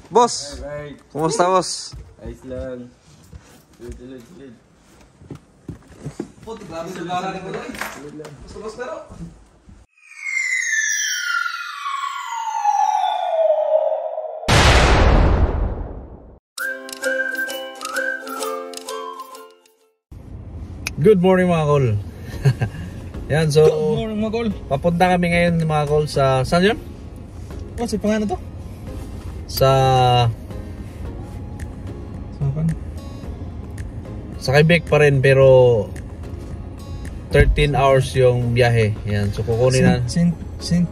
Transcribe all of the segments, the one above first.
Boss! Kumusta, boss? Ayos lang. Silid. Puti, grabe sa lara rin ko doon. Gusto, boss, pero. Good morning mga kol. Yan, so Good morning mga kol. papunta kami ngayon mga kol sa saan yun? Ano si pangalan to? Sa Quebec pa rin pero 13 hours yung biyahe. Yan, so kukunin na Saint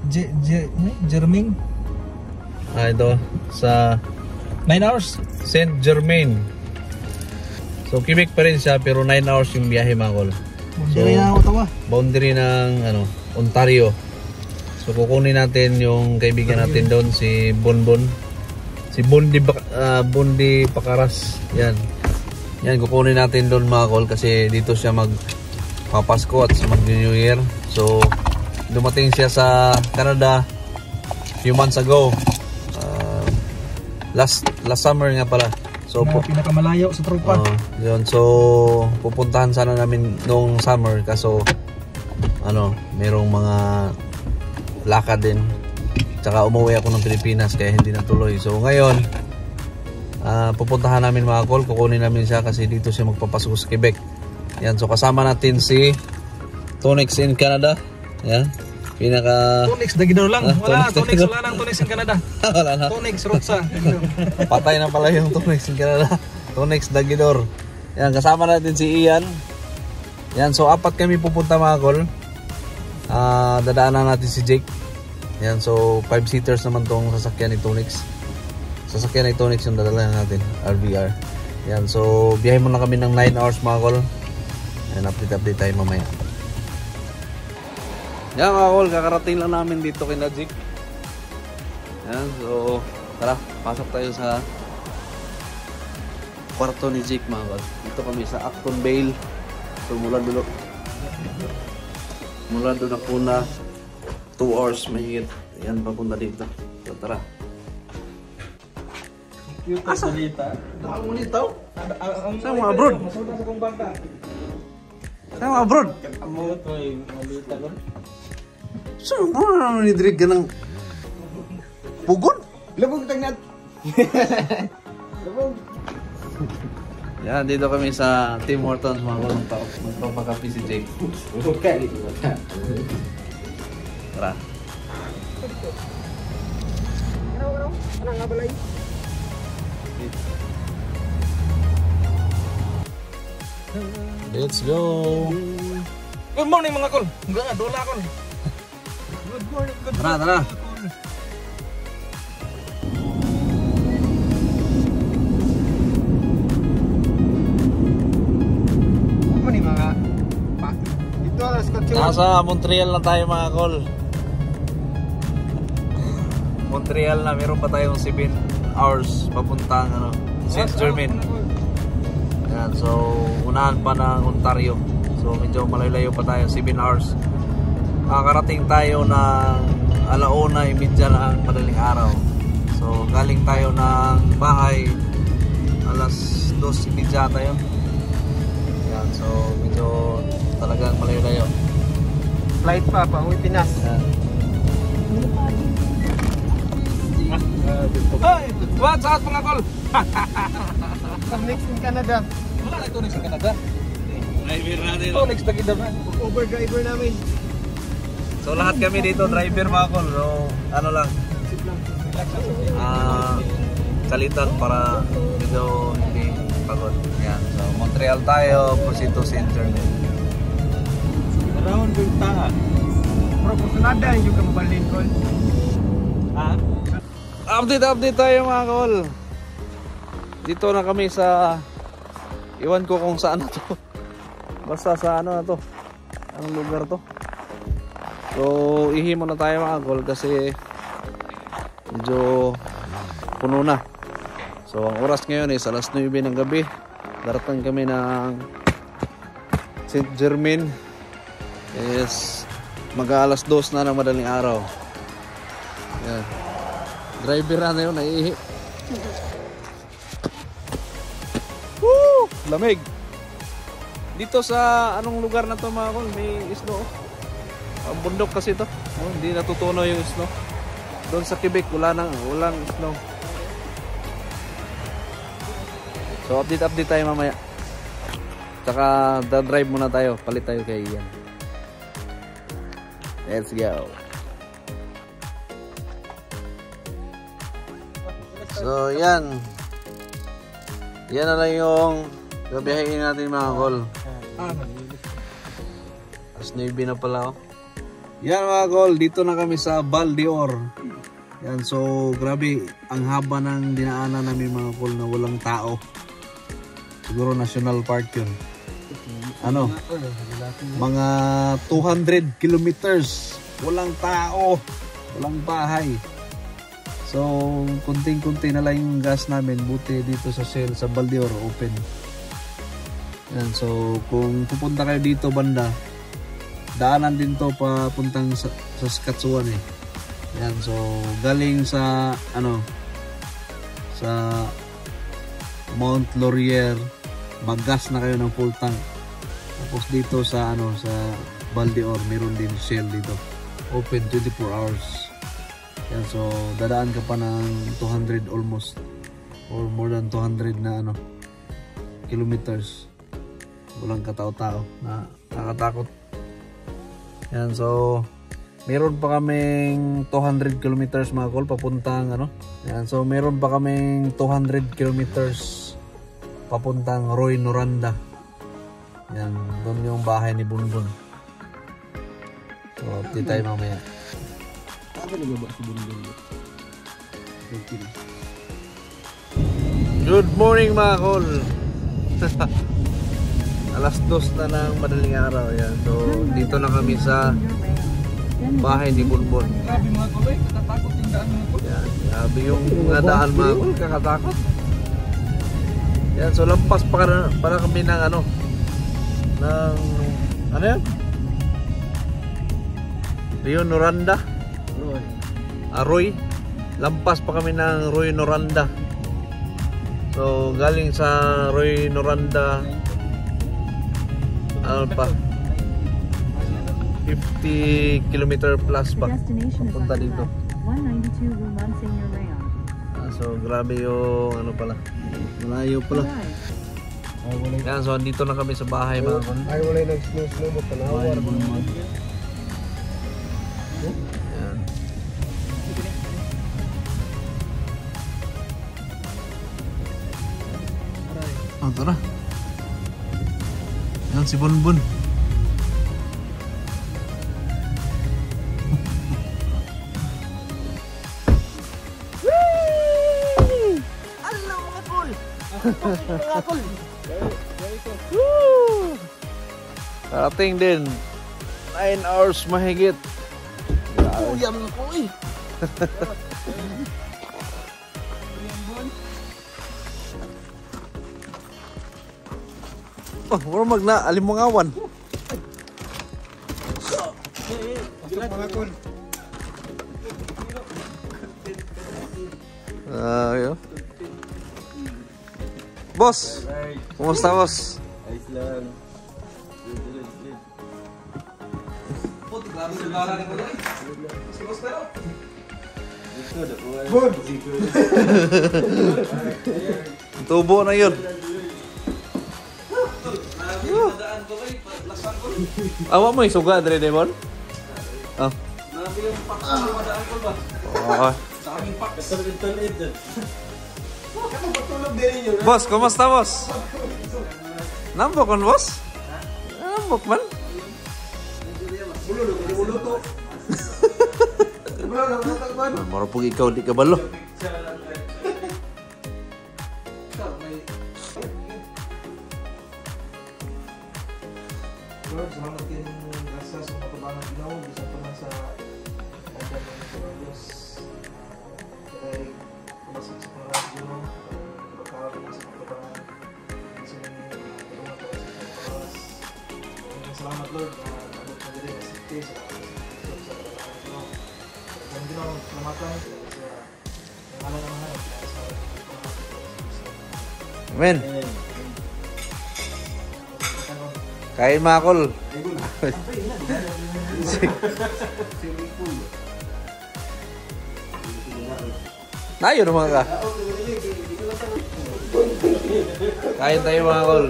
Germain. ito sa 9 hours. Saint Germain. So Quebec pa rin siya pero 9 hours yung biyahe mga kol. Boundary na ako tawa. Boundary ng Ontario. So kukunin natin yung kaibigan natin doon si Bonbon. Si Bondi Pakaras. Yan. Yan kukunin natin doon mga kol kasi dito siya magpapasko at mag New Year. So dumating siya sa Canada few months ago. Last summer nga pala. So pinakamalayo sa tropa. Yun. So pupuntahan sana namin nung summer kaso merong mga lakad din. Tsaka umuwi ako ng Pilipinas kaya hindi natuloy. So ngayon pupuntahan namin mga kol, kukunin namin siya kasi dito siya magpapasok sa Quebec. Yan, so kasama natin si Tonix in Canada. Yan. Tonix Dagidor lang. Wala nang Tonix in Canada. Wala na. Tonix Rotsa. Patay na pala yung Tonix in Canada. Tonix Dagidor. Yan, kasama natin si Ian. Yan, so apat kami pupunta mga kol. Dadaanan natin si Jake. Yan, so 5-seaters naman tong sasakyan ni Tonix. Sasakyan ni Tonix yung dadala natin, RVR. Yan, so biyahe muna kami ng 9 hours mga kol. Yan, update tayo mamaya. Yan mga kol, kakarating lang namin dito kay Jake. Yan, so tara, pasok tayo sa kwarto ni Jake mga kol. Dito kami sa Acton Vale. So mula doon ako na 2 hours mahigit. Yan, papunta dito. So tara. Asa? Ang munitaw? Saan mga abroad? Saan mga abroad? Amo to ay malita ko. Saan mo naman nidrig ka ng pugon? Labog tagnat. Labog. Yan, dito kami sa Tim Hortons mga kol. Magpapakapi si Jake. Okay. Tara. Ano nga balay? Let's go. Good morning mga kol. Dola kol. Good morning. Tara. Ano ni mga ito alas ka Nasa Montreal na tayo mga kol. Montreal na, meron pa tayong 7 hours papuntang Saint Germain. Yan, so unahan pa ng Ontario. So medyo malayo pa tayo, 7 hours. Nakakarating tayo ng 1:30 na ang madaling araw. So galing tayo ng bahay alas 2:30 tayo. Yan, so medyo talagang malayo. flight pa uwi Pinas. Yan. Hey, what's up mga kol? Tonix in Canada. Wala na Tonix in Canada. Driver natin. Tonix Dagidor na. Uber driver namin. So lahat kami dito driver mga kol. So ano lang, kalitan para medyo hindi pagod. Yan. So Montreal tayo, Posito Center. Around Binta. Proporcionada yung kambalin kol. Update tayo mga kol. Dito na kami sa iwan ko kung saan na to. Basta sa ano na to. Anong lugar to? So ihimo na tayo mga kol kasi medyo puno na. So ang oras ngayon is alas 9 ng gabi. Darating kami ng Saint Germain. Is mag-alas 2 na ng madaling araw. Yan. driver na yun, naiihi. Woo! Lamig. Dito sa anong lugar na to mga kol, may snow. Ang bundok kasi to. Oh, hindi natutuno yung snow. Doon sa Quebec walang snow. So update tayo mamaya. Tsaka drive muna tayo. Palit tayo kay Ian. Let's go. So yan. Yan na lang yung gabiyahin natin mga kol. As Navy na pala oh. Yan mga kol, dito na kami sa Val d'Or. Yan, so grabe ang haba ng dinaanan namin mga kol na walang tao. Siguro national park yun. Ano? Mga 200 kilometers. Walang tao. Walang bahay. So, kunting-kunti na lang yung gas namin. Buti dito sa Shell, sa Val d'Or, open. Yan, so kung pupunta kayo dito banda, daanan din to papuntang sa Saskatchewan eh. Yan, so galing sa ano, sa Mount Laurier, mag-gas na kayo ng full tank. Tapos dito sa ano, sa Val d'Or, meron din Shell dito. Open 24 hours. Yan, so dadaan ka pa ng 200 almost or more than 200 na ano kilometers. Walang katao-tao na nakakatakot. Yan, so meron pa kaming 200 kilometers mga kol papuntang ano. Yan, so meron pa kaming 200 kilometers papuntang Rouyn-Noranda. Yan, doon yung bahay ni Bunbun. So update tayo mamaya. Good morning mga kol. Alas 2 na ng madaling araw. Yan. So dito na kami sa bahay ni Bunbun. Grabe mga kol, natatakot yung daan mga kol. Yan, grabe yung mga daan mga kol, kakatakot. Yan, so lampas para kami ng ano, ng ano yan? Rouyn-Noranda. Roy. Lampas pa kami ng Rouyn-Noranda. So galing sa Rouyn-Noranda ano pa 50 km plus pa punta dito. So grabe yung ano pala, malayo pala. Yan, so dito na kami sa bahay mga kon. Ay wala nag-snow mo panawar. Yan. Oh, tara. Yan si Bunbun. Hello mga kol. Mga kol. Karating din 9 hours mahigit. Kuya mga kol eh. Oh, wala magna alimangawan. Mga kol. Yun. Boss, kumusta boss? Ayos lang. Tubo na yun. Awa mo isuga dre Devon? Oh. Oh. Boss, kumusta boss? Nambok kan boss? Nambok man? Marapog ikaw di kabalo. Lord, salamat kayo ng grasya sa matabangang ginaw, bisa pa man sa pagkakas ng Diyos. Kaya kumasik sa pangalan Diyos, bakal naman sa matabangan. Kasi tulungan tayo sa pagkakas. Salamat Lord, na abot na dili masakti sa pagkakas sa pagkakas ng ginaw. Sa pagkakas ng ginaw, salamatan. Amen. Kain mga kol. Nayo naman ka. Kain tayo mga kol.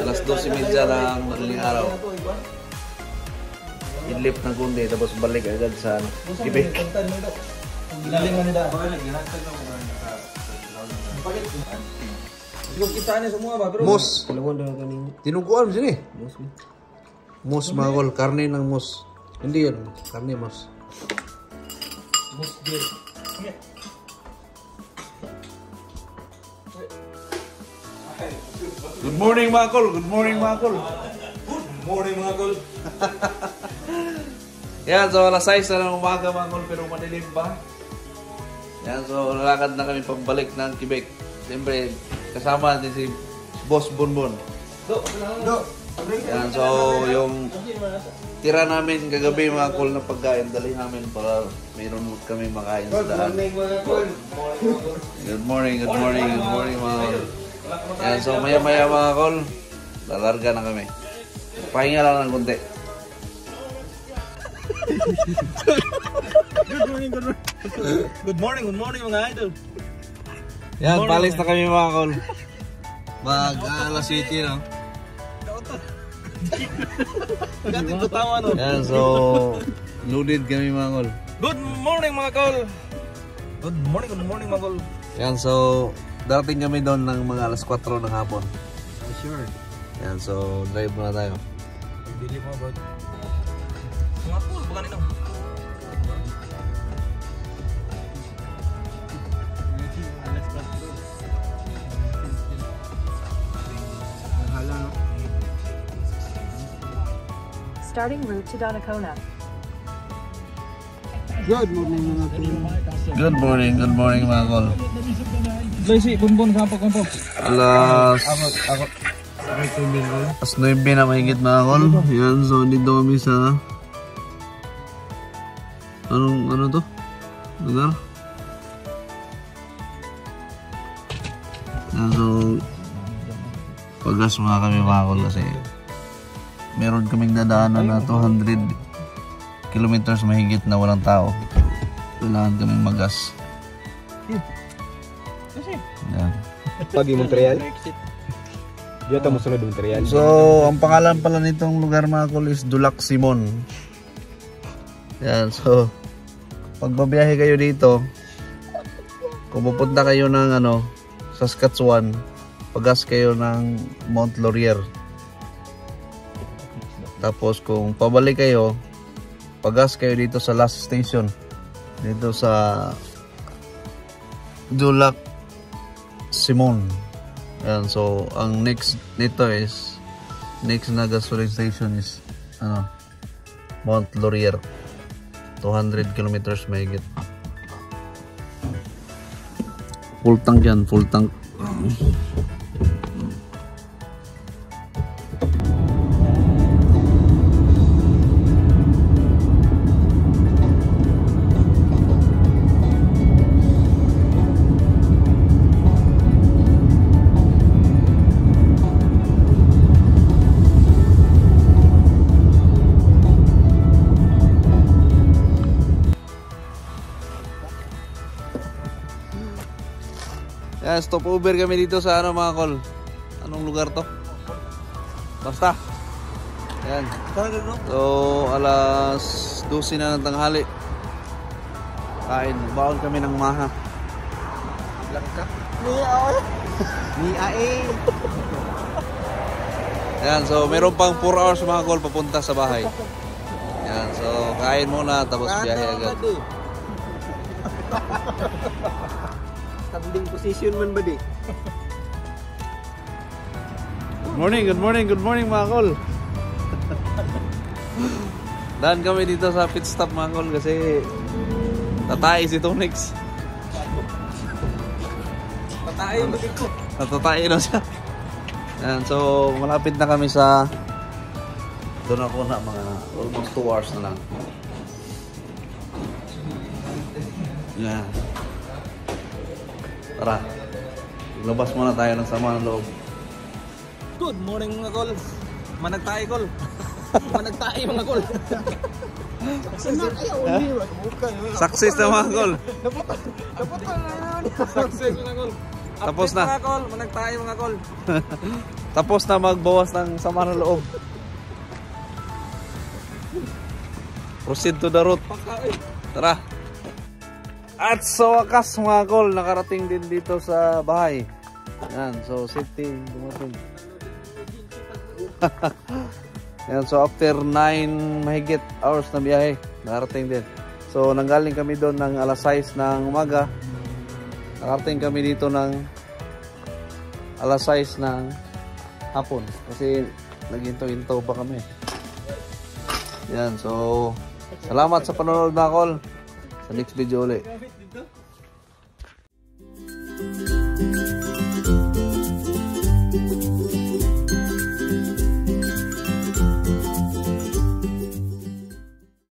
Alas 12:30 ng madaling araw. Idlip ng kundi tapos balik agad sa Quebec. Mus. Tinuguan mo sini. Mus mga kol. Karne ng mus. Hindi yun. Karne mus. Good morning mga kol. Good morning mga kol. Good morning mga kol. Yan, so alas 6 na ng umaga mga kol pero madilim pa. Yan, so lalakad na kami pabalik ng Quebec. Siyempre, kasama natin si Boss Bonbon. Yan, so yung tira namin kagabi mga kol na pagkain, dali namin para mayroon kami makain sa daan. Good morning, good morning, good morning mga kol. Yan, so maya-maya mga kol, lalarga na kami. Pahinga lang ng konti. Good morning mga idol. Yan, palis na kami mga kol. Mag-alas City, no? Yan, so loaded kami mga kol. Good morning mga kol. Good morning mga kol. Yan, so darating kami doon ng mga alas 4 ng hapon. Sure. Yan, so drive muna tayo. Bili mo ba? Mga kol, baka nito. Starting route to Donnacona. Good morning mga kol. Good morning mga kol. Lazy, bunbon kampo. Alas 9 na mahigit mga kol. Yan, so dito kami sa ano to? Lugar? Yan, so pagas mga kami mga kol kasi meron kaming dadaanan na 200 kilometers mahigit na walang tao. Kailangan kaming magas. Yan. Pagi Montreal. Dito mo sunod Montreal. So, ang pangalan pala nitong lugar mga kol is Dulac Simon. Yan, so pag babiyahe kayo dito, kung pupunta kayo ng Saskatchewan, pagas kayo ng Mount Laurier. Tapos kung pabalik kayo, pagas kayo dito sa last station. Dito sa Dulac Simon. Ayan, so ang next nito is, next na gasoline station is Mount Laurier. 200 kilometers mahigit. Full tank yan, full tank. Yan, stop over kami dito sa mga kol. Anong lugar to? Basta. Yan. So, alas 12 na ng tanghali. Kain, baon kami ng maha. Langka. Yan, so meron pang 4 hours mga kol papunta sa bahay. Yan, so kain muna tapos biyahe agad. Standing position man ba di? Good morning mga kol. Daan kami dito sa pit stop mga kol kasi tatay si Tonix. Tatay na siya. Yan, so malapit na kami sa doon ako na mga almost 2 hours na lang. Yan. Tara. Labas muna tayo ng sama ng loob. Good morning mga kol. Managtayo kol. Managtayo mga kol. Success na mga kol. Success mga kol. Tapos na. Mga kol, managtayo mga kol. Tapos na magbawas ng sama ng loob. Proceed to the route. Tara. At sa wakas mga kol, nakarating din dito sa bahay. Yan, so safety dumating. Yan, so after 9 mahigit hours na biyahe, nakarating din. So nanggaling kami doon ng alas 6 ng umaga. Nakarating kami dito ng alas 6 ng hapon kasi naghinto-hinto pa kami. Yan, so salamat sa panonood mga kol. Sa next video ulit.